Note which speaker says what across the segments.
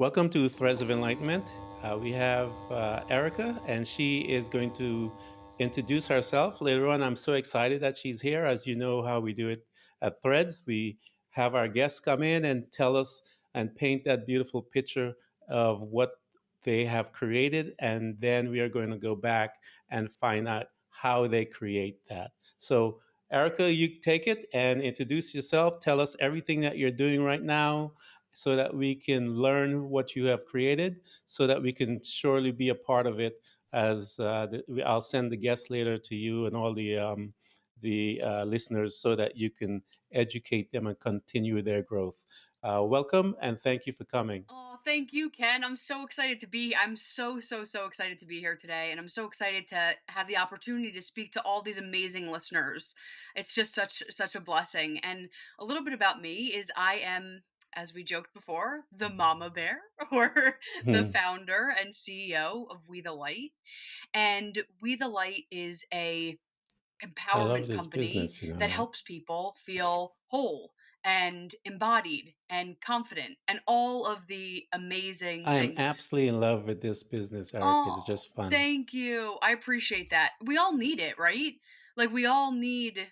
Speaker 1: Welcome to Threads of Enlightenment. We have Erica, and she is going to introduce herself later on. I'm so excited that she's here. As you know, how we do it at Threads, we have our guests come in and tell us and paint that beautiful picture of what they have created, and then we are going to go back and find out how they create that. So, Erica, you take it and introduce yourself. Tell us everything that you're doing right now so that we can learn what you have created, so that we can surely be a part of it. I'll send the guests later to you and all the listeners, so that you can educate them and continue their growth. Welcome and thank you for coming.
Speaker 2: Oh, thank you, Ken. I'm so excited to be. I'm so excited to be here today, and I'm so excited to have the opportunity to speak to all these amazing listeners. It's just such a blessing. And a little bit about me is I am, as we joked before, the Mama Bear, or the
Speaker 1: Hmm.
Speaker 2: founder and CEO of We the Light. And We the Light is a
Speaker 1: I love
Speaker 2: empowerment
Speaker 1: this
Speaker 2: company
Speaker 1: business, you know
Speaker 2: that
Speaker 1: that.
Speaker 2: helps people feel whole and embodied and confident and all of the amazing
Speaker 1: I am
Speaker 2: things.
Speaker 1: absolutely in love with this business, Eric. It's
Speaker 2: Oh,
Speaker 1: just fun.
Speaker 2: thank you. I appreciate that. We all need it, right? Like we all need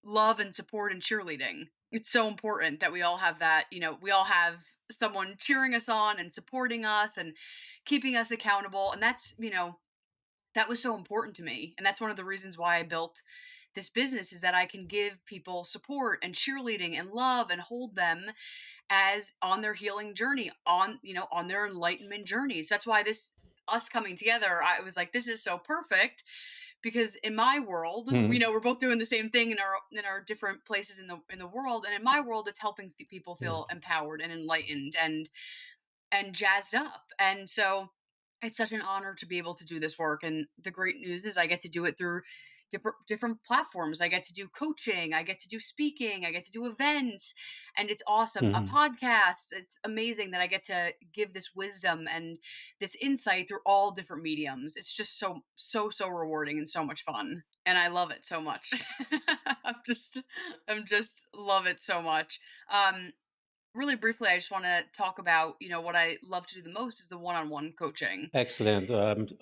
Speaker 2: love and support and cheerleading. It's so important that we all have that, we all have someone cheering us on and supporting us and keeping us accountable. And that was so important to me, and that's one of the reasons why I built this business, is that I can give people support and cheerleading and love and hold them as on their healing journey, on their enlightenment journeys. That's why this us coming together, I was like, this is so perfect, because in my world,
Speaker 1: Mhm.
Speaker 2: we're both doing the same thing in our different places in the world, and in my world it's helping people
Speaker 1: Yeah.
Speaker 2: feel empowered and enlightened and jazzed up. And so it's such an honor to be able to do this work. And the great news is I get to do it through different platforms. I get to do coaching, I get to do speaking, I get to do events, and it's awesome. A
Speaker 1: Mhm.
Speaker 2: podcast. It's amazing that I get to give this wisdom and this insight through all different mediums. It's just so rewarding and so much fun. And I love it so much. I'm just love it so much. Um, Really briefly, I just want to talk about, what I love to do the most is the one-on-one coaching.
Speaker 1: Excellent.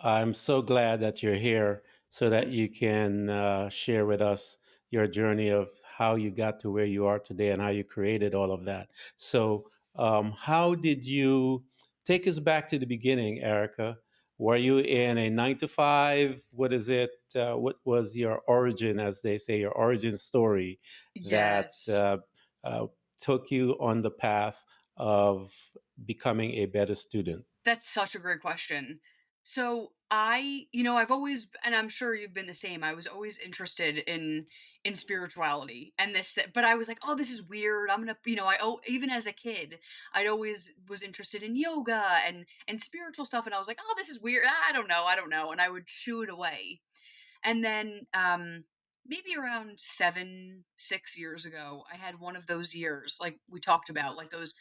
Speaker 1: I'm so glad that you're here so that you can share with us your journey of how you got to where you are today and how you created all of that. So, how did you take us back to the beginning, Erica? Were you in a 9 to 5? What is it? What was your origin, as they say, your origin story that
Speaker 2: Yes.
Speaker 1: uh, took you on the path of becoming a better student?
Speaker 2: That's such a great question. So I've always, and I'm sure you've been the same. I was always interested in spirituality and this, but I was like, oh, this is weird. I'm gonna, even as a kid, I'd always was interested in yoga and spiritual stuff, and I was like, oh, this is weird. I don't know, and I would shoo it away. And then maybe around 6 years ago, I had one of those years, like we talked about, like those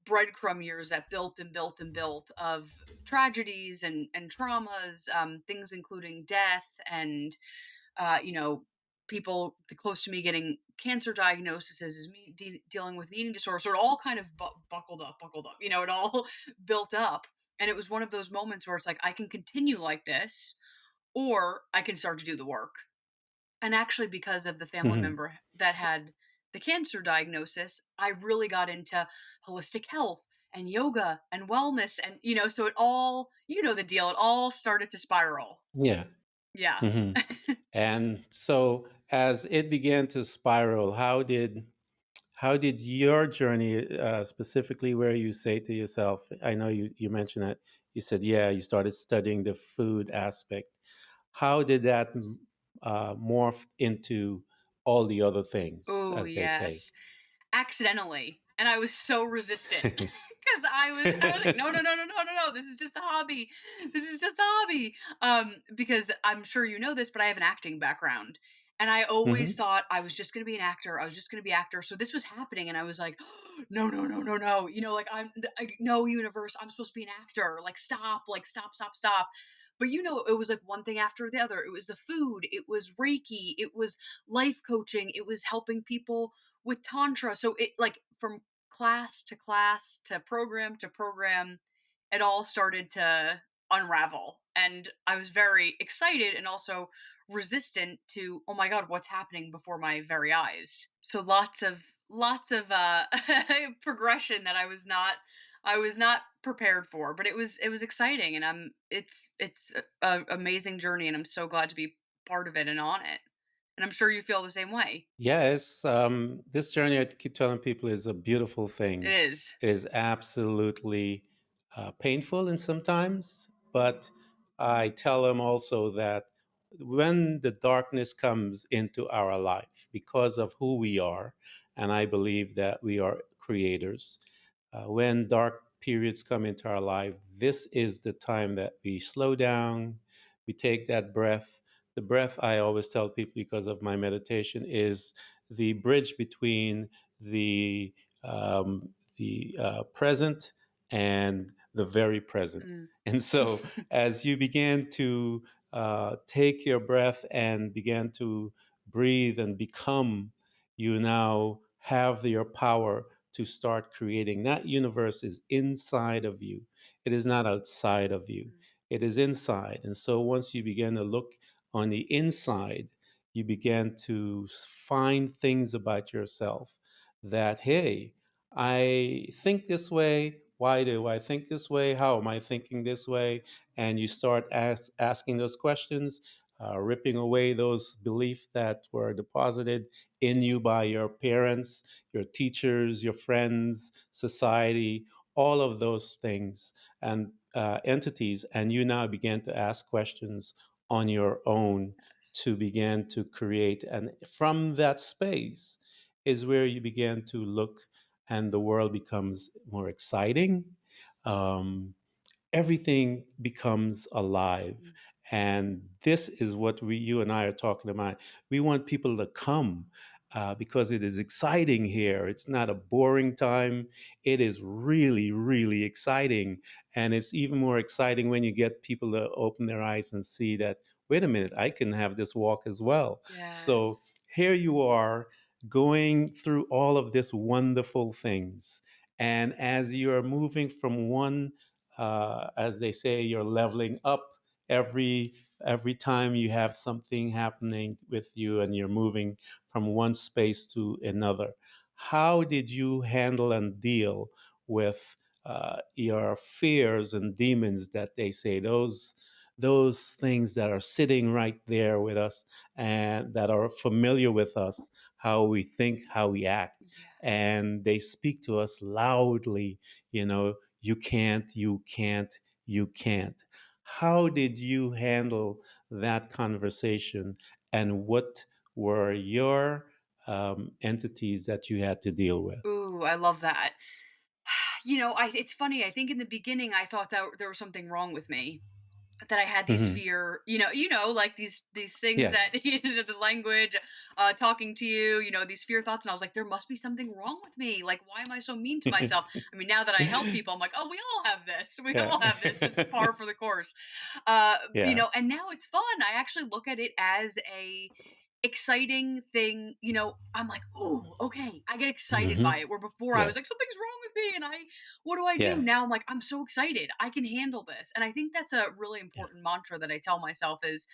Speaker 2: breadcrumb years that built and built and built of tragedies and traumas, things including death and uh, you know people close to me getting cancer diagnoses, is me dealing with an eating disorder. So it all kind of buckled up. It all built up, and it was one of those moments where it's like I can continue like this, or I can start to do the work. And actually, because of the family
Speaker 1: Hmm.
Speaker 2: member that had the cancer diagnosis, I really got into holistic health and yoga and wellness. And, so it all, the deal, it all started to spiral.
Speaker 1: Yeah.
Speaker 2: Yeah.
Speaker 1: Hmm. And so, as it began to spiral, how did your journey, specifically, where you say to yourself, I know you mentioned that you said, yeah, you started studying the food aspect. How did that morph into all the other things,
Speaker 2: Oh,
Speaker 1: as they say?
Speaker 2: yes. Accidentally. And I was so resistant because I was like, no, no, no, no, no, no, no. This is just a hobby. This is just a hobby. Because I'm sure you know this, but I have an acting background. And I always
Speaker 1: Hmm.
Speaker 2: thought I was just gonna be an actor. I was just gonna be actor. So this was happening, and I was like, no, no, no, no, no. Like no, universe. I'm supposed to be an actor. Like stop, stop, stop. But it was like one thing after the other. It was the food. It was Reiki. It was life coaching. It was helping people with tantra. So it, like, from class to class to program, it all started to unravel. And I was very excited and also resistant to, oh my God, what's happening before my very eyes. So lots of progression that I was not prepared for, but it was exciting, and it's a amazing journey, and I'm so glad to be part of it and on it. And I'm sure you feel the same way.
Speaker 1: Yes, this journey, I keep telling people, is a beautiful
Speaker 2: It
Speaker 1: thing.
Speaker 2: is.
Speaker 1: It is absolutely painful and sometimes, but I tell them also that when the darkness comes into our life because of who we are, and I believe that we are creators, when dark periods come into our life, this is the time that we slow down, we take that breath. The breath, I always tell people because of my meditation, is the bridge between the present and the very present.
Speaker 2: Mm.
Speaker 1: And so, as you begin to take your breath and begin to breathe and become, you now have your power to start creating. That universe is inside of you, it is not outside of you,
Speaker 2: Mm.
Speaker 1: it is inside. And so, once you begin to look on the inside, you begin to find things about yourself that, hey, I think this way. Why do I think this way? How am I thinking this way? And you start asking those questions, ripping away those beliefs that were deposited in you by your parents, your teachers, your friends, society, all of those things and entities. And you now begin to ask questions on your own to begin to create. And from that space is where you begin to look, and the world becomes more exciting. Um, Everything becomes alive.
Speaker 2: Mm.
Speaker 1: And this is what you and I are talking about. We want people to come because it is exciting here. It's not a boring time. It is really, really exciting. And it's even more exciting when you get people to open their eyes and see that, wait a minute, I can have this walk as well. So
Speaker 2: Yes.
Speaker 1: here you are going through all of this wonderful things. And as you're moving from one as they say, you're leveling up every time you have something happening with you and you're moving from one space to another. How did you handle and deal with your fears and demons that they say, those things that are sitting right there with us and that are familiar with us, how we think, how we act,
Speaker 2: Yeah.
Speaker 1: and they speak to us loudly, you know, you can't, you can't, you can't. How did you handle that conversation, and what were your entities that you had to deal with?
Speaker 2: Ooh, I love that. It's funny. I think in the beginning I thought that there was something wrong with me. That I had these
Speaker 1: Hmm.
Speaker 2: fear, like these things
Speaker 1: Yeah.
Speaker 2: that the language, talking to you, these fear thoughts, and I was like, there must be something wrong with me. Like, why am I so mean to myself? I mean, now that I help people, I'm like, oh, we all have this. We
Speaker 1: Yeah.
Speaker 2: all have this. Just par for the course.
Speaker 1: Yeah.
Speaker 2: And now it's fun. I actually look at it as a exciting thing. I'm like, oh, okay. I get excited
Speaker 1: Hmm.
Speaker 2: by it. Where before I was
Speaker 1: Yeah.
Speaker 2: like, something's wrong with me, and what do I do
Speaker 1: Yeah.
Speaker 2: now? I'm like, I'm so excited. I can handle this. And I think that's a really
Speaker 1: Yeah.
Speaker 2: important mantra that I tell myself is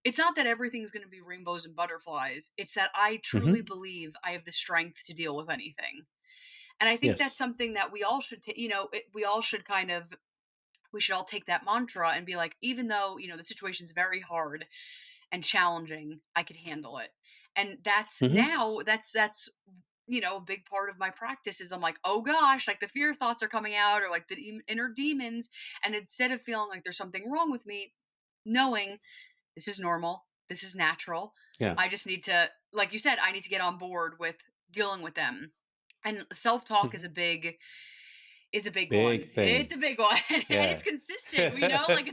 Speaker 2: it's not that everything's going to be rainbows and butterflies. It's that I truly
Speaker 1: Hmm.
Speaker 2: believe I have the strength to deal with anything. And I think that's
Speaker 1: Yes.
Speaker 2: something that we all should take, we all should we should all take that mantra and be like, even though, the situation's very hard and challenging, I could handle it. And
Speaker 1: Hmm.
Speaker 2: that's a big part of my practice is I'm like, oh gosh, like the fear thoughts are coming out or like the inner demons. And instead of feeling like there's something wrong with me, knowing this is normal, this is natural.
Speaker 1: Yeah.
Speaker 2: I just need to, like you said, I need to get on board with dealing with them. And self talk
Speaker 1: Hmm.
Speaker 2: is a big one.
Speaker 1: Big
Speaker 2: It's
Speaker 1: thing.
Speaker 2: a big one. And it's
Speaker 1: Yeah.
Speaker 2: consistent, like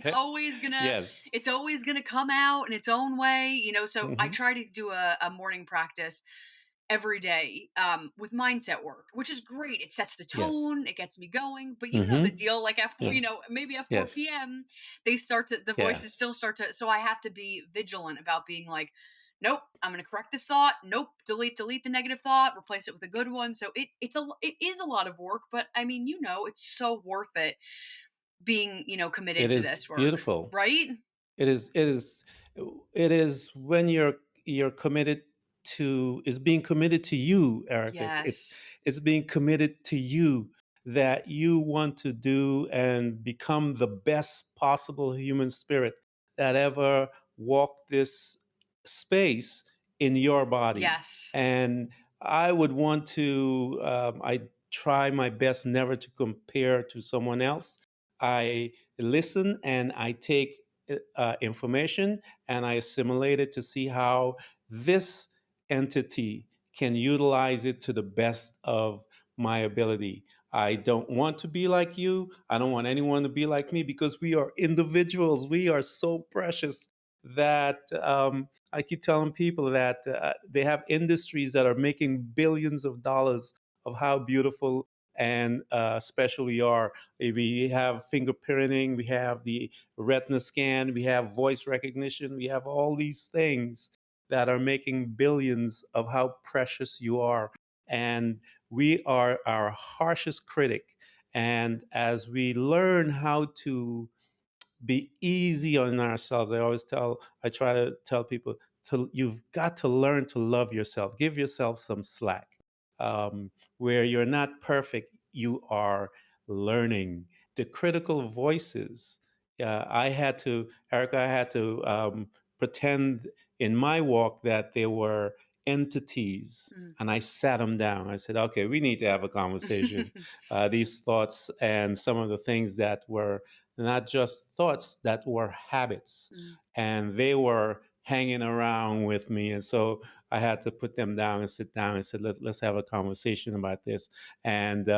Speaker 1: Yes.
Speaker 2: it's always gonna come out in its own way, so I
Speaker 1: Hmm.
Speaker 2: try to do a morning practice every day with mindset work, which is great. It sets the
Speaker 1: Yes.
Speaker 2: tone, it gets me going. But you know the
Speaker 1: Hmm.
Speaker 2: deal, like at
Speaker 1: Yeah.
Speaker 2: maybe at 4
Speaker 1: Yes.
Speaker 2: p.m. The
Speaker 1: Yeah.
Speaker 2: voices still start to, so I have to be vigilant about being like, nope, I'm going to correct this thought. Nope, delete the negative thought, replace it with a good one. So it is a lot of work, but I mean, it's so worth it being,
Speaker 1: It
Speaker 2: committed to
Speaker 1: is
Speaker 2: this work,
Speaker 1: beautiful.
Speaker 2: right?
Speaker 1: It is it is when you're committed to is being committed to you, Erica.
Speaker 2: Yes.
Speaker 1: It's being committed to you that you want to do and become the best possible human spirit that ever walked this space in your body.
Speaker 2: Yes.
Speaker 1: And I would want to I try my best never to compare to someone else. I listen and I take information and I assimilate it to see how this entity can utilize it to the best of my ability. I don't want to be like you. I don't want anyone to be like me because we are individuals. We are so precious that I keep telling people that they have industries that are making billions of dollars of how beautiful and special we are. We have fingerprinting, we have the retina scan, we have voice recognition, we have all these things that are making billions of how precious you are. And we are our harshest critic. And as we learn how to be easy on ourselves. I try to tell people you've got to learn to love yourself. Give yourself some slack. Where you're not perfect, you are learning. The critical voices. Erica, I had to pretend in my walk that there were entities.
Speaker 2: Mm.
Speaker 1: And I sat them down. I said, okay, we need to have a conversation. These thoughts and some of the things that were not just thoughts that were habits,
Speaker 2: Mm.
Speaker 1: and they were hanging around with me. And so I had to put them down and sit down and said, let's have a conversation about this. And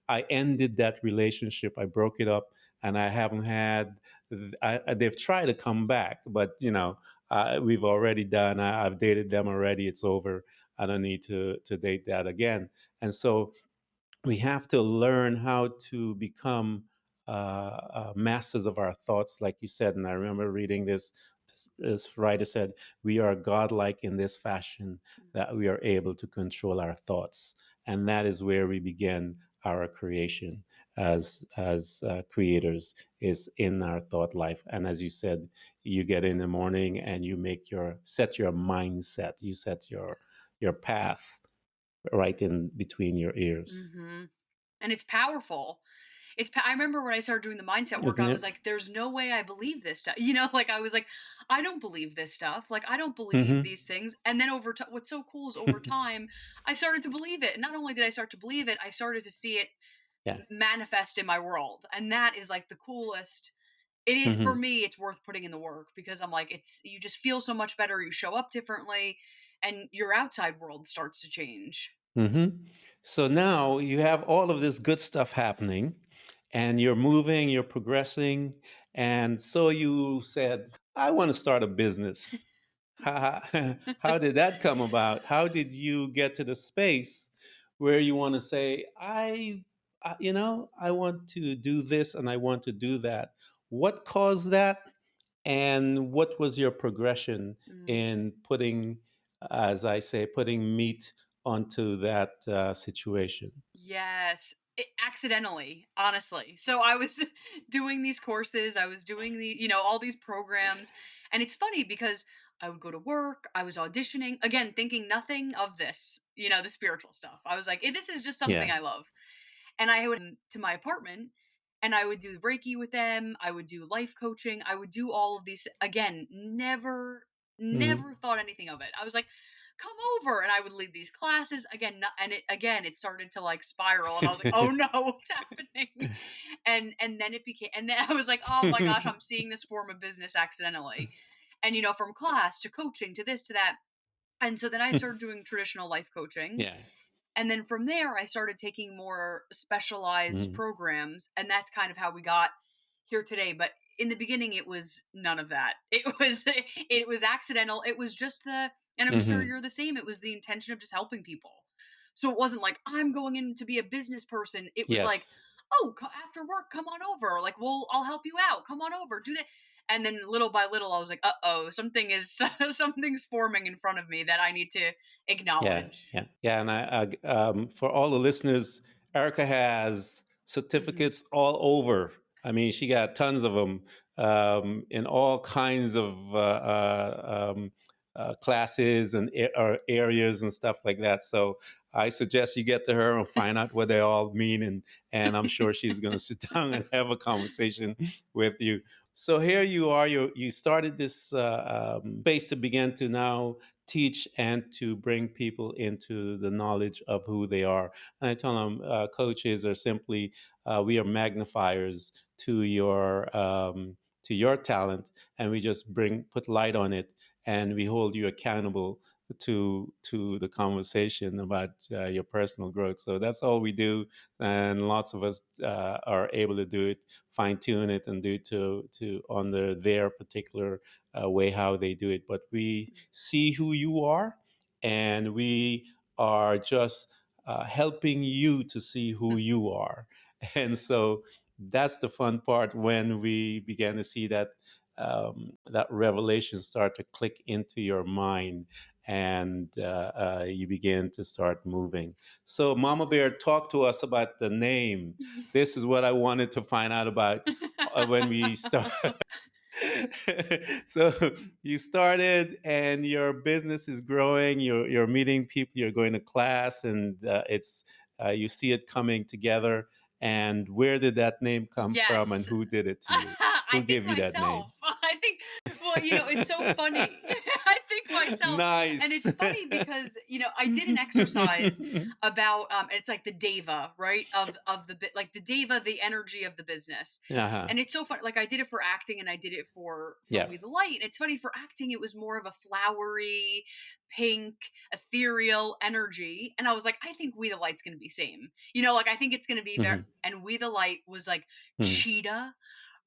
Speaker 1: I ended that relationship. I broke it up, and I haven't had. They've tried to come back, but we've already done. I've dated them already. It's over. I don't need to date that again. And so we have to learn how to become masters of our thoughts, like you said. And I remember reading this. This writer said, "We are godlike in this fashion that we are able to control our thoughts, and that is where we begin our creation as creators is in our thought life." And as you said, you get in the morning and you set your mindset, you set your path right in between your ears.
Speaker 2: Hmm. And it's powerful. I remember when I started doing the mindset work,
Speaker 1: Isn't
Speaker 2: I was
Speaker 1: it?
Speaker 2: like, there's no way I believe this stuff. Like I was like, I don't believe this stuff. Like I don't believe
Speaker 1: Mm-hmm.
Speaker 2: these things. And then over time, what's so cool is over time, I started to believe it. And not only did I start to believe it, I started to see it
Speaker 1: Yeah.
Speaker 2: manifest in my world. And that is like the coolest. It is for
Speaker 1: Mm-hmm.
Speaker 2: me, it's worth putting in the work because I'm like, you just feel so much better. You show up differently and your outside world starts to change.
Speaker 1: Mm-hmm. So now you have all of this good stuff happening, and you're moving, you're progressing, and so you said, "I want to start a business." How did that come about? How did you get to the space where you want to say, I want to do this and I want to do that"? What caused that? And what was your progression
Speaker 2: Mm.
Speaker 1: in putting, as I say, putting meat onto that situation?
Speaker 2: Yes, accidentally, honestly. So I was doing these courses, I was doing all these programs, and it's funny because I would go to work, I was auditioning, again, thinking nothing of this, the spiritual stuff. I was like, this is just something
Speaker 1: Yeah.
Speaker 2: I love. And I would to my apartment and I would do Reiki with them, I would do life coaching, I would do all of these again, never
Speaker 1: Hmm.
Speaker 2: thought anything of it. I was like, "Come over." And I would lead these classes again, it started to like spiral and I was like, "Oh no, what's happening?" And then I was like, "Oh my gosh, I'm seeing this form of business accidentally." And from class to coaching to this to that. And so then I started doing traditional life coaching,
Speaker 1: Yeah.
Speaker 2: and then from there, I started taking more specialized
Speaker 1: Hmm.
Speaker 2: programs, and that's kind of how we got here today. But in the beginning, it was none of that. It was accidental. It was just and I'm sure
Speaker 1: Hmm.
Speaker 2: you're the same. It was the intention of just helping people. So it wasn't like I'm going in to be a business person. It was like,
Speaker 1: Yes.
Speaker 2: oh, after work, come on over. Like, well, I'll help you out. Come on over, do that. And then little by little, I was like, "Uh-oh, something is something's forming in front of me that I need to
Speaker 1: Yeah,
Speaker 2: acknowledge."
Speaker 1: yeah, yeah. And for all the listeners, Erica has
Speaker 2: Mhm.
Speaker 1: certificates all over. I mean, she got tons of them in all kinds of classes and or areas and stuff like that. So I suggest you get to her and find out what they all mean, and I'm sure she's going to sit down and have a conversation with you. So here you are. You started this space to begin to now teach and to bring people into the knowledge of who they are. And I tell them coaches are simply we are magnifiers to your talent, and we just put light on it, and we hold you accountable to the conversation about your personal growth. So that's all we do, and lots of us are able to do it, fine tune it, and do it to under their particular way how they do it. But we see who you are, and we are just helping you to see who you are. And so that's the fun part when we began to see that that revelation start to click into your mind, and you begin to start moving. So, Mama Bear, talk to us about the name. This is what I wanted to find out about when we start. So you started and your business is growing, you're meeting people, you're going to class, and it's you see it coming together. And where did that name come from, and
Speaker 2: Yes.
Speaker 1: who did it to you?
Speaker 2: I
Speaker 1: Who
Speaker 2: think
Speaker 1: gave you that name?
Speaker 2: myself. I think, well, it's so funny. I think myself. And
Speaker 1: Nice.
Speaker 2: it's funny because, I did an exercise about and it's like the deva, right? Of the bit, like the deva, the energy of the business.
Speaker 1: Uh-huh.
Speaker 2: And it's so funny. Like I did it for acting and I did it for
Speaker 1: Yeah.
Speaker 2: We the Light. It's funny, for acting it was more of a flowery, pink, ethereal energy. And I was like, I think We the Light's gonna be same. Like I think it's gonna be very,
Speaker 1: Hmm.
Speaker 2: and We the Light was like
Speaker 1: Hmm.
Speaker 2: cheetah,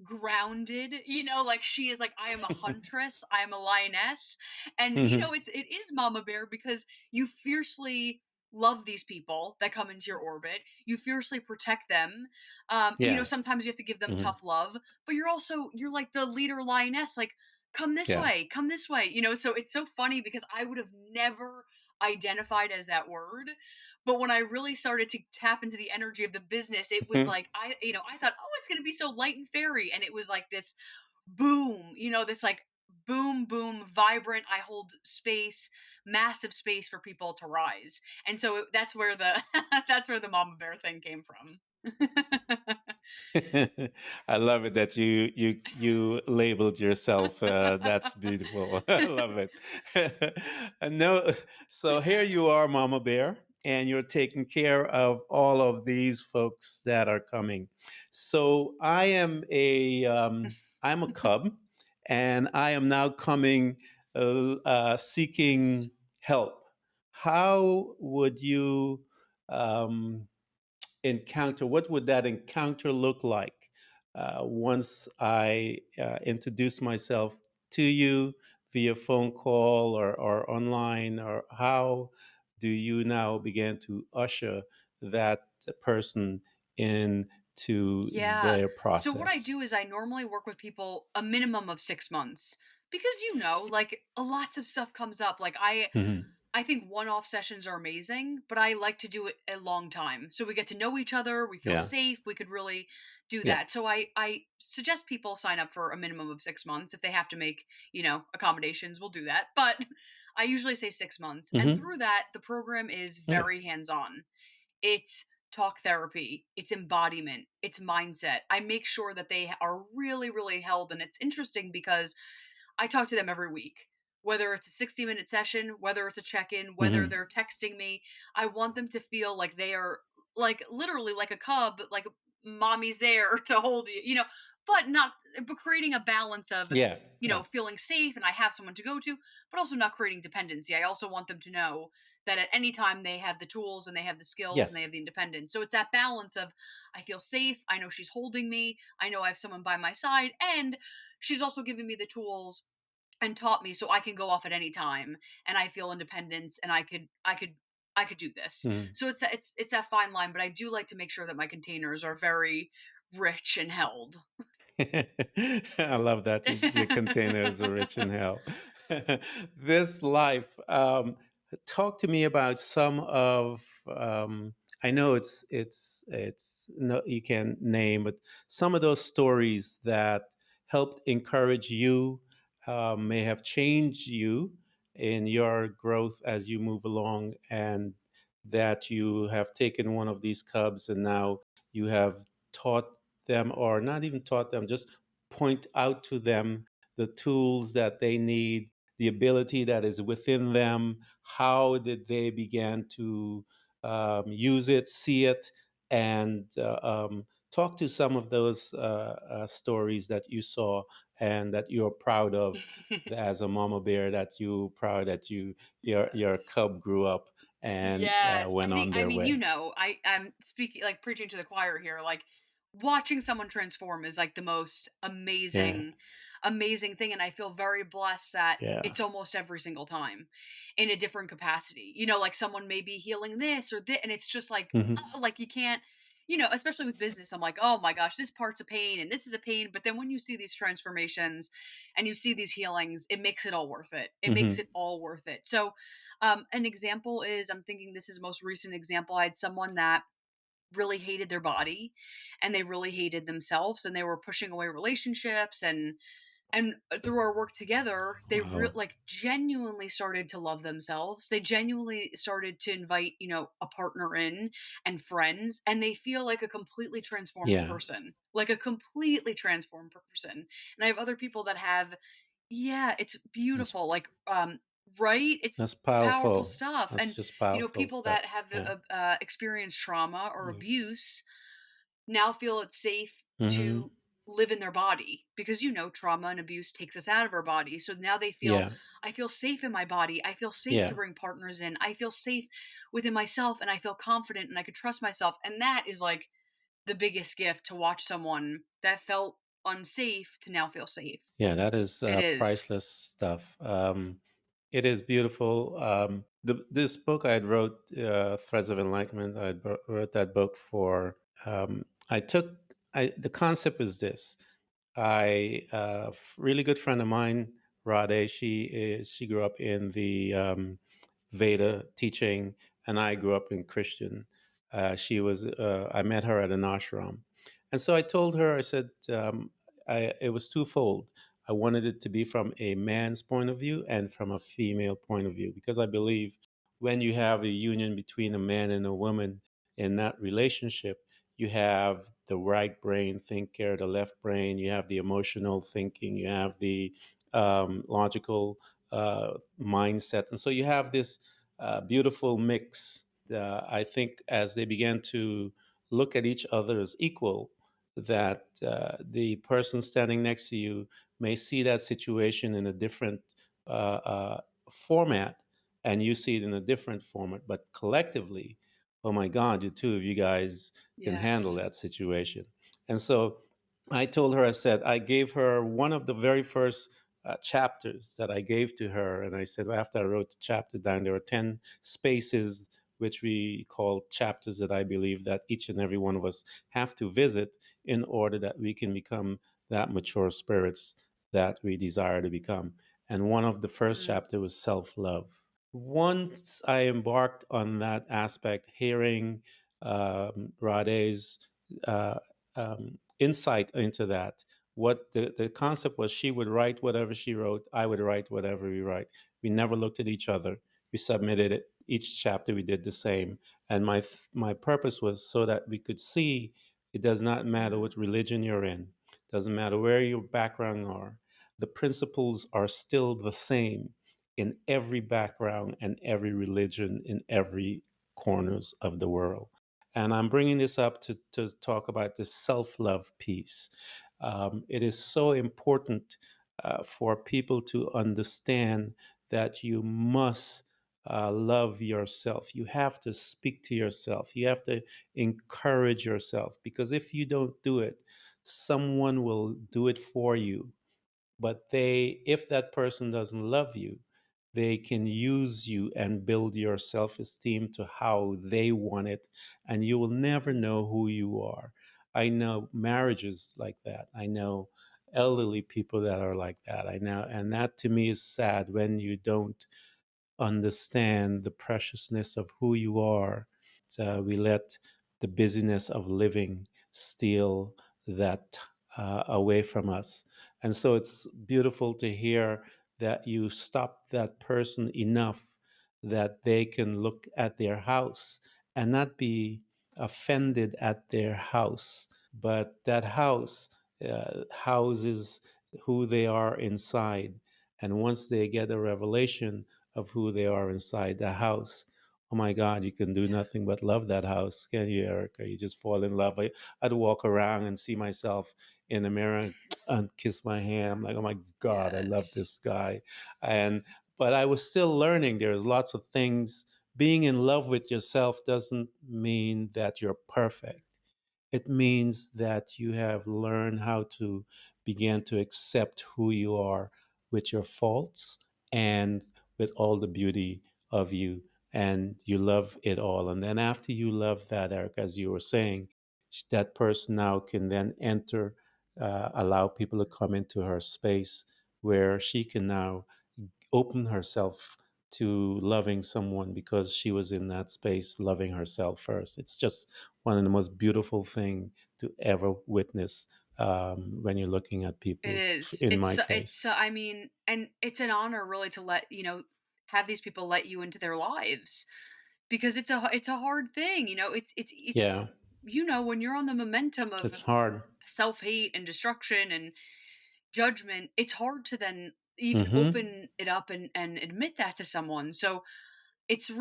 Speaker 2: grounded, like she is like, I am a huntress, I am a lioness. And
Speaker 1: Hmm.
Speaker 2: it is Mama Bear because you fiercely love these people that come into your orbit. You fiercely protect them.
Speaker 1: Yeah.
Speaker 2: Sometimes you have to give them
Speaker 1: Hmm.
Speaker 2: tough love, but you're like the leader lioness, like, come this
Speaker 1: Yeah.
Speaker 2: way, come this way. So it's so funny because I would have never identified as that word. But when I really started to tap into the energy of the business, it was
Speaker 1: Hmm.
Speaker 2: like I thought, oh, it's going to be so light and fairy, and it was like this boom, this like boom, boom, vibrant. I hold space, massive space for people to rise, and so that's where the that's where the Mama Bear thing came from.
Speaker 1: I love it that you labeled yourself. That's beautiful. I love it. No, so here you are, Mama Bear, and you're taking care of all of these folks that are coming. So I'm a cub, and I am now coming seeking help. How would you? Um, Encounter, what would that encounter look like once I introduce myself to you via phone call or online, or how do you now begin to usher that person into
Speaker 2: Yeah.
Speaker 1: their
Speaker 2: So what I
Speaker 1: process?
Speaker 2: do is I normally work with people a minimum of 6 months because like lots of stuff comes up. Like
Speaker 1: Hmm.
Speaker 2: I think one-off sessions are amazing, but I like to do it a long time. So we get to know each other, we feel
Speaker 1: Yeah,
Speaker 2: safe, we could really do
Speaker 1: yeah.
Speaker 2: that. So I suggest people sign up for a minimum of 6 months. If they have to make, accommodations, we'll do that. But I usually say 6 months. And
Speaker 1: Hmm.
Speaker 2: through that, the program is
Speaker 1: Yeah.
Speaker 2: very hands-on. It's talk therapy, it's embodiment, it's mindset. I make sure that they are really, really held. And it's interesting because I talk to them every week. Whether it's a 60-minute session, whether it's a check in, whether
Speaker 1: Hmm.
Speaker 2: they're texting me, I want them to feel like they are, like, literally like a cub, like mommy's there to hold you, but not, but creating a balance of,
Speaker 1: Yeah. Yeah.
Speaker 2: feeling safe and I have someone to go to, but also not creating dependency. I also want them to know that at any time they have the tools and they have the skills and they
Speaker 1: Yes.
Speaker 2: have the independence. So it's that balance of, I feel safe, I know she's holding me, I know I have someone by my side, and she's also given me the tools and taught me so I can go off at any time and I feel independence and I could do this.
Speaker 1: Hmm.
Speaker 2: So it's that fine line, but I do like to make sure that my containers are very rich and held.
Speaker 1: I love that the container is rich in hell. This life. Talk to me about some of. I know it's no, you can't name, but some of those stories that helped encourage you, may have changed you in your growth as you move along, and that you have taken one of these cubs and now you have taught them, or not even taught them, just point out to them the tools that they need, the ability that is within them. How did they begin to use it, see it, and talk to some of those stories that you saw and that you're proud of as a mama bear, that you proud that your
Speaker 2: Yes.
Speaker 1: cub grew up and
Speaker 2: Yes. I
Speaker 1: went
Speaker 2: think,
Speaker 1: on
Speaker 2: I
Speaker 1: their
Speaker 2: mean,
Speaker 1: way.
Speaker 2: I'm speaking, like, preaching to the choir here. Like, watching someone transform is like the most
Speaker 1: Yeah,
Speaker 2: amazing thing. And I feel very blessed that
Speaker 1: yeah.
Speaker 2: it's almost every single time in a different capacity. Like someone may be healing this or that, and it's just
Speaker 1: Hmm.
Speaker 2: like you can't, especially with business, I'm like, oh my gosh, this part's a pain and this is a pain. But then when you see these transformations and you see these healings, it makes it all worth it. It makes
Speaker 1: Hmm.
Speaker 2: it all worth it. So, an example is, I'm thinking this is the most recent example. I had someone that really hated their body and they really hated themselves and they were pushing away relationships, and through our work together, they
Speaker 1: Wow.
Speaker 2: like genuinely started to love themselves. They genuinely started to invite, a partner in and friends, and they feel like a completely transformed
Speaker 1: Yeah,
Speaker 2: person, like a completely transformed person. And I have other people that have, yeah, it's
Speaker 1: that's
Speaker 2: beautiful. Like, right? It's
Speaker 1: that's
Speaker 2: powerful
Speaker 1: powerful.
Speaker 2: stuff.
Speaker 1: That's
Speaker 2: And,
Speaker 1: just powerful
Speaker 2: people
Speaker 1: stuff.
Speaker 2: that have
Speaker 1: Yeah.
Speaker 2: experienced trauma or
Speaker 1: Yeah.
Speaker 2: abuse now feel it's safe
Speaker 1: Hmm.
Speaker 2: to live in their body because, trauma and abuse takes us out of our body. So now they feel,
Speaker 1: Yeah.
Speaker 2: I feel safe in my body. I feel safe to
Speaker 1: Yeah.
Speaker 2: bring partners in. I feel safe within myself and I feel confident and I can trust myself. And that is like the biggest gift, to watch someone that felt unsafe to now feel safe.
Speaker 1: Yeah. That is
Speaker 2: It is.
Speaker 1: priceless stuff. It is beautiful. This book I wrote, Threads of Enlightenment. Wrote that book for. I took. The concept is this. Really good friend of mine, Rade. She grew up in the VITA teaching, and I grew up in Christian. I met her at an ashram, and so I told her. I said, it was twofold. I wanted it to be from a man's point of view and from a female point of view, because I believe when you have a union between a man and a woman in that relationship, you have the right brain thinker, the left brain, you have the emotional thinking, you have the logical mindset. And so you have this beautiful mix. I think as they began to look at each other as equal, that the person standing next to you may see that situation in a different format, and you see it in a different format. But collectively, oh my God, the two of you guys can handle
Speaker 2: Yes.
Speaker 1: that situation. And so I told her, I said, I gave her one of the very first chapters that I gave to her. And I said, after I wrote the chapter down, there are 10 spaces which we call chapters that I believe that each and every one of us have to visit in order that we can become that mature spirits that we desire to become. And one of the first
Speaker 2: Mm,
Speaker 1: chapter was self-love. Once I embarked on that aspect, hearing Rade's uh, insight into that. What the concept was, she would write whatever she wrote, I would write whatever we write. We never looked at each other. We submitted it. Each chapter we did the same. And my purpose was so that we could see it does not matter
Speaker 2: mm,
Speaker 1: what religion you're in, doesn't matter where your background are. The principles are still the same in every background and every religion in every corners of the world. And I'm bringing this up to talk about the self love piece. It is so important for people to understand that you must love yourself. You have to speak to yourself. You have to encourage yourself, because if you don't do it, someone will do it for you. But if that person doesn't love you, they can use you and build your self-esteem to how they want it, and you will never
Speaker 2: mm,
Speaker 1: know who you are. I know marriages like that. I know elderly people that are like that. I know, and that to me is sad when you don't understand the preciousness of who you are. We let the busyness of living steal that away from us. And so it's beautiful to hear that you stopped that person enough that they can look at their house and not be offended at their house, but that house houses who they are inside. And once they get a revelation of who they are inside the house, oh my God, you can do nothing but love that house, can you, Erica? You just fall in love. I'd walk around and see myself in the mirror and kiss my hand. I'm like, oh my God, I love
Speaker 2: Yes.
Speaker 1: this guy. And but I was still learning. There's lots of things. Being in love with yourself doesn't mean that you're perfect. It means that you have learned how to begin to accept who you are with your faults and with all the beauty of you. And you love it all. And then after you love that, Eric, as you were saying, that person now can then enter, allow people to come into her space where she can now open herself to loving someone because she was in that space loving herself first. It's just one of the most beautiful thing to ever witness when you're looking at
Speaker 2: It
Speaker 1: people.
Speaker 2: is.
Speaker 1: In
Speaker 2: It's
Speaker 1: my
Speaker 2: so it's
Speaker 1: case,
Speaker 2: so I mean, and it's an honor really to let, have these people let you into their lives because it's a hard thing, it's
Speaker 1: yeah,
Speaker 2: when you're on the momentum of
Speaker 1: it's hard.
Speaker 2: self-hate and destruction and judgment, it's hard to then even
Speaker 1: Hmm.
Speaker 2: open it up and admit that to someone. So it's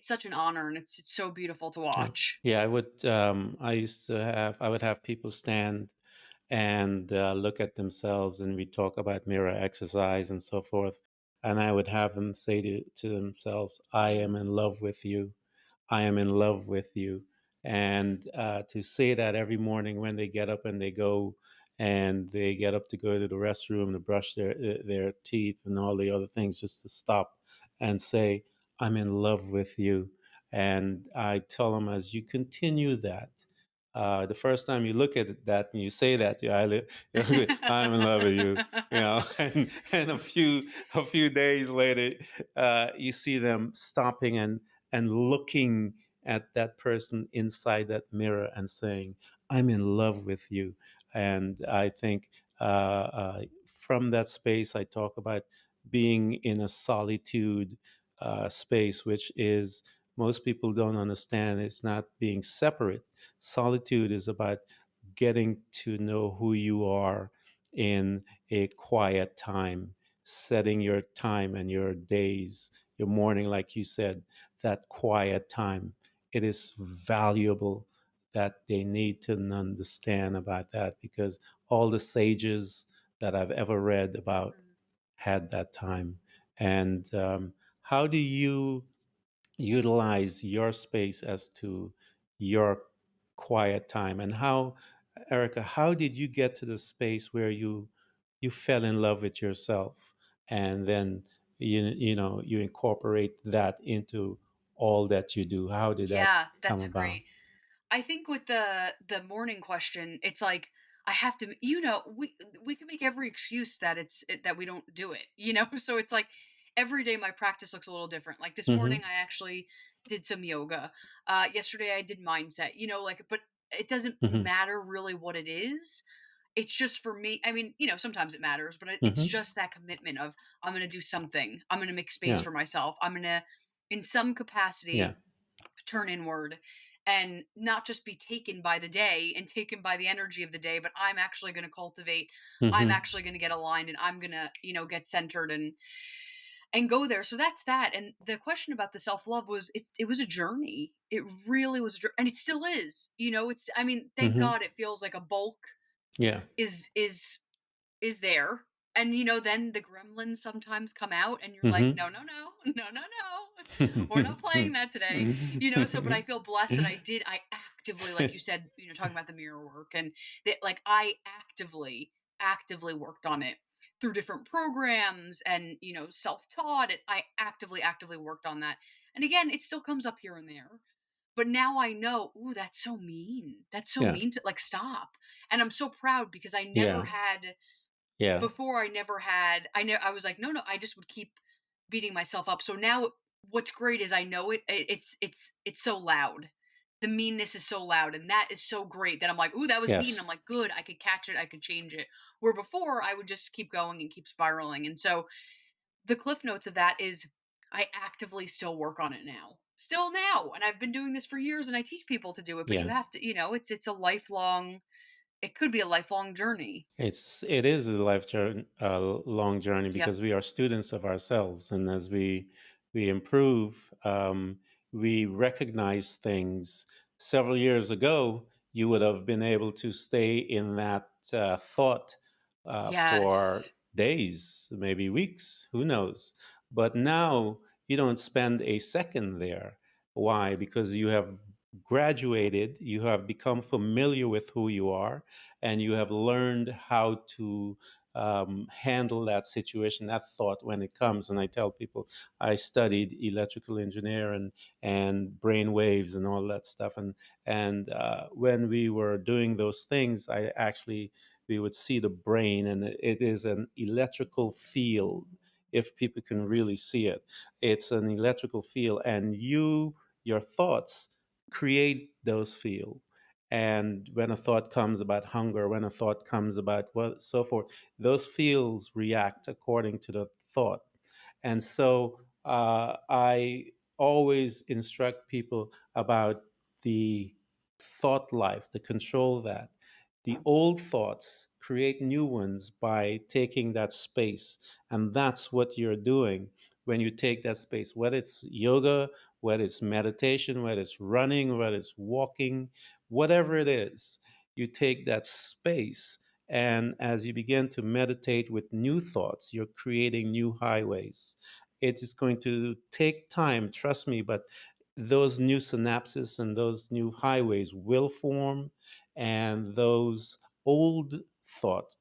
Speaker 2: such an honor and it's so beautiful to
Speaker 1: Yeah,
Speaker 2: watch.
Speaker 1: yeah. I would. I used to have. I would have people stand and look at themselves, and we talk about mirror exercise and so forth. And I would have them say to themselves, "I am in love with you. I am in love with you." And to say that every morning when they get up and they go and they get up to go to the restroom to brush their teeth and all the other things, just to stop and say, "I'm in love with you." And I tell them as you continue that. The first time you look at that and you say that, yeah, I'm in love with you, and a few days later, you see them stopping and looking at that person inside that mirror and saying, I'm in love with you. And I think from that space, I talk about being in a solitude space, which is most people don't understand. It's not being separate. Solitude is about getting to know who you are in a quiet time, setting your time and your days, your morning, like you said, that quiet time. It is valuable that they need to understand about that because all the sages that I've ever read about had that time. And how do you utilize your space as to your quiet time? And how, Erica, how did you get to the space where you fell in love with yourself and then you incorporate that into all that you do? How did that
Speaker 2: Yeah,
Speaker 1: come
Speaker 2: that's
Speaker 1: about?
Speaker 2: great. I think with the morning question, it's like I have to, we can make every excuse that that we don't do it, So it's like every day my practice looks a little different. Like this morning,
Speaker 1: Mm-hmm.
Speaker 2: I actually did some yoga. Yesterday, I did mindset. But it doesn't
Speaker 1: Mm-hmm.
Speaker 2: matter really what it is. It's just for me. I mean, sometimes it matters, but it's
Speaker 1: Mm-hmm.
Speaker 2: just that commitment of I'm going to do something. I'm going to make space
Speaker 1: Yeah.
Speaker 2: for myself. I'm going to, in some
Speaker 1: Yeah.
Speaker 2: capacity, turn inward and not just be taken by the day and taken by the energy of the day, but I'm actually going to cultivate, I'm
Speaker 1: Mm-hmm.
Speaker 2: actually going to get aligned and I'm going to, get centered and go there. So that's that. And the question about the self-love was it was a journey. It really was and it still is. It's I mean, thank
Speaker 1: Mm-hmm.
Speaker 2: God it feels like a bulk
Speaker 1: Yeah.
Speaker 2: is there. And then the gremlins sometimes come out and you're like,
Speaker 1: Mm-hmm.
Speaker 2: no, no, no, no, no, no. We're not playing that today. So but I feel blessed that I actively, like you said, talking about the mirror work and that like I actively worked on it through different programs and self-taught it. I actively worked on that. And again, it still comes up here and there. But now I know, ooh, that's so mean. That's so
Speaker 1: Yeah.
Speaker 2: mean to like stop. And I'm so proud because I never
Speaker 1: Yeah.
Speaker 2: had
Speaker 1: Yeah.
Speaker 2: before I never had I was like, "No, no," I just would keep beating myself up. So now what's great is I know it's so loud. The meanness is so loud, and that is so great that I'm like, "Ooh, that was mean." I'm
Speaker 1: Yes.
Speaker 2: like, "Good, I could catch it, I could change it." Where before I would just keep going and keep spiraling. And so the cliff notes of that is I actively still work on it now. Still now, and I've been doing this for years and I teach people to do it, but you
Speaker 1: Yeah.
Speaker 2: have to, it's a lifelong it could be a lifelong journey.
Speaker 1: It is a life journey, a long journey,
Speaker 2: Yep.
Speaker 1: because we are students of ourselves, and as we improve, we recognize things. Several years ago, you would have been able to stay in that thought for
Speaker 2: Yes.
Speaker 1: days, maybe weeks, who knows? But now you don't spend a second there. Why? Because you have graduated, you have become familiar with who you are, and you have learned how to handle that situation, that thought when it comes. And I tell people I studied electrical engineer and brain waves and all that stuff. And when we were doing those things, I actually we would see the brain, and it is an electrical field. If people can really see it, it's an electrical field, and your thoughts create those fields. And when a thought comes about hunger, when a thought comes about what so forth, those fields react according to the thought. And so I always instruct people about the thought life, to control that. The old thoughts create new ones by taking that space. And that's what you're doing when you take that space, whether it's yoga, whether it's meditation, whether it's running, whether it's walking, whatever it is, you take that space. And as you begin to meditate with new thoughts, you're creating new highways. It is going to take time, trust me, but those new synapses and those new highways will form, and those old thoughts,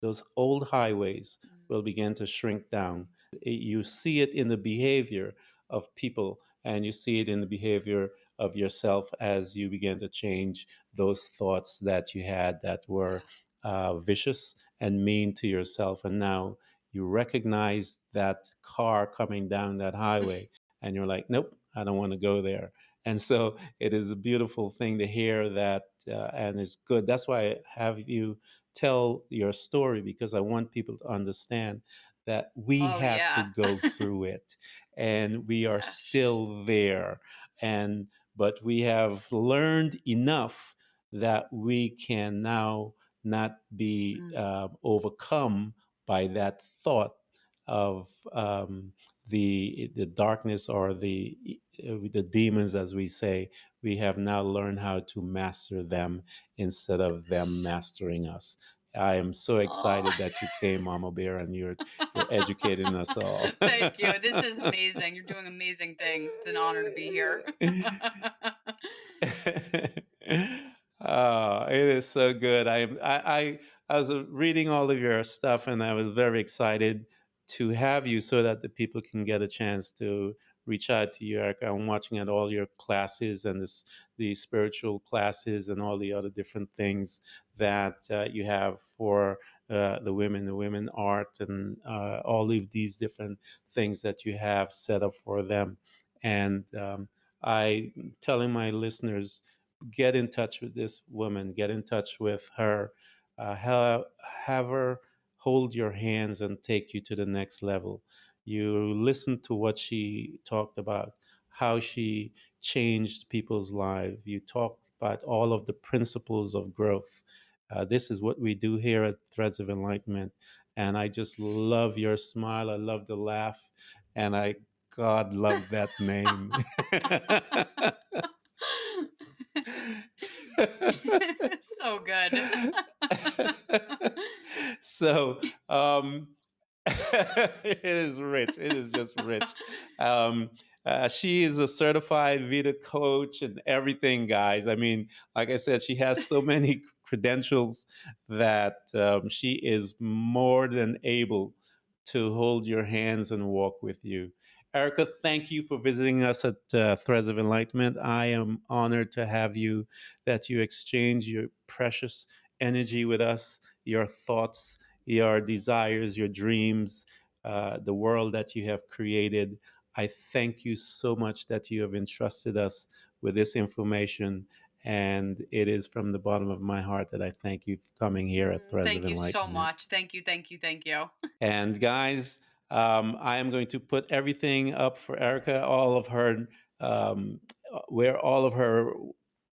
Speaker 1: those old highways
Speaker 2: Mm.
Speaker 1: will begin to shrink down. You see it in the behavior of people, and you see it in the behavior of yourself as you begin to change those thoughts that you had that were
Speaker 2: Yeah.
Speaker 1: vicious and mean to yourself. And now you recognize that car coming down that highway, and you're like, nope, I don't want to go there. And so it is a beautiful thing to hear that, and it's good. That's why I have you tell your story, because I want people to understand that we
Speaker 2: Oh,
Speaker 1: had to
Speaker 2: yeah.
Speaker 1: go through it, and we are
Speaker 2: Yes.
Speaker 1: still there. And but we have learned enough that we can now not be
Speaker 2: Mm.
Speaker 1: overcome by that thought of the darkness, or the demons, as we say. We have now learned how to master them instead of them
Speaker 2: Yes.
Speaker 1: mastering us. I am so
Speaker 2: Oh.
Speaker 1: excited that you came, Mama Bear, and you're educating us all.
Speaker 2: Thank you. This is amazing. You're doing amazing things. It's an honor to be here.
Speaker 1: Oh, it is so good. I was reading all of your stuff, and I was very excited to have you, so that the people can get a chance to reach out to you, Erica. I'm watching at all your classes, and the spiritual classes, and all the other different things that you have for the women art, and all of these different things that you have set up for them. And I telling my listeners, get in touch with this woman, get in touch with her, have her hold your hands and take you to the next level. You listen to what she talked about, how she changed people's lives. You talk about all of the principles of growth. This is what we do here at Threads of Enlightenment. And I just love your smile. I love the laugh. And God love that name.
Speaker 2: So good.
Speaker 1: So it is rich. It is just rich. Um, she is a certified VITA coach and everything, guys. I mean, like I said, she has so many credentials that she is more than able to hold your hands and walk with you. Erica, thank you for visiting us at Threads of Enlightenment. I am honored to have you, that you exchange your precious energy with us, your thoughts, your desires, your dreams, the world that you have created. I thank you so much that you have entrusted us with this information. And it is from the bottom of my heart that I thank you for coming here at Threads of
Speaker 2: Thank you so
Speaker 1: Enlightenment.
Speaker 2: much. Thank you, thank you, thank you.
Speaker 1: And guys, I am going to put everything up for Erica, all of her, um, where all of her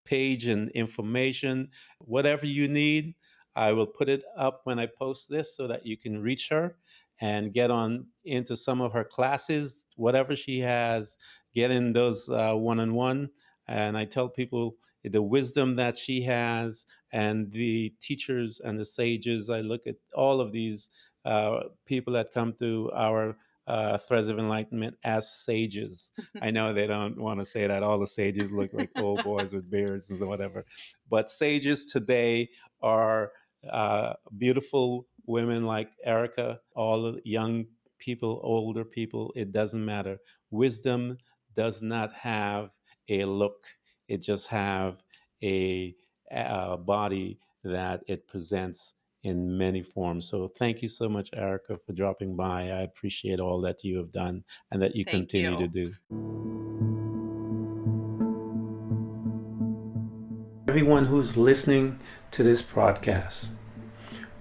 Speaker 1: page and information, whatever you need, I will put it up when I post this so that you can reach her and get on into some of her classes, whatever she has, get in those one-on-one. And I tell people the wisdom that she has and the teachers and the sages. I look at all of these people that come to our Threads of Enlightenment as sages. I know they don't want to say that. All the sages look like old boys with beards and whatever. But sages today are beautiful women like Erica, all young people, older people, it doesn't matter. Wisdom does not have a look, it just have a body that it presents in many forms. So thank you so much, Erica, for dropping by. I appreciate all that you have done and that you
Speaker 2: Thank
Speaker 1: continue to
Speaker 2: you.
Speaker 1: do. Everyone who's listening to this podcast,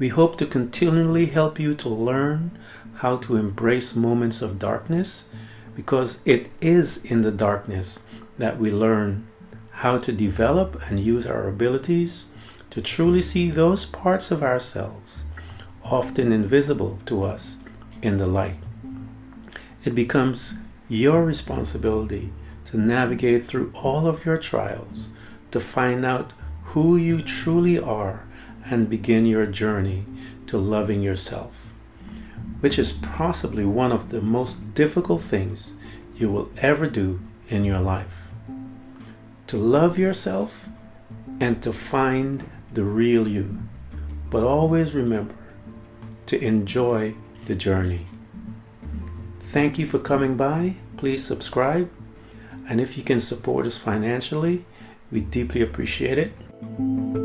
Speaker 1: we hope to continually help you to learn how to embrace moments of darkness, because it is in the darkness that we learn how to develop and use our abilities to truly see those parts of ourselves, often invisible to us, in the light. It becomes your responsibility to navigate through all of your trials, to find out who you truly are and begin your journey to loving yourself, which is possibly one of the most difficult things you will ever do in your life. To love yourself and to find the real you, but always remember to enjoy the journey. Thank you for coming by. Please subscribe, and if you can support us financially, we deeply appreciate it.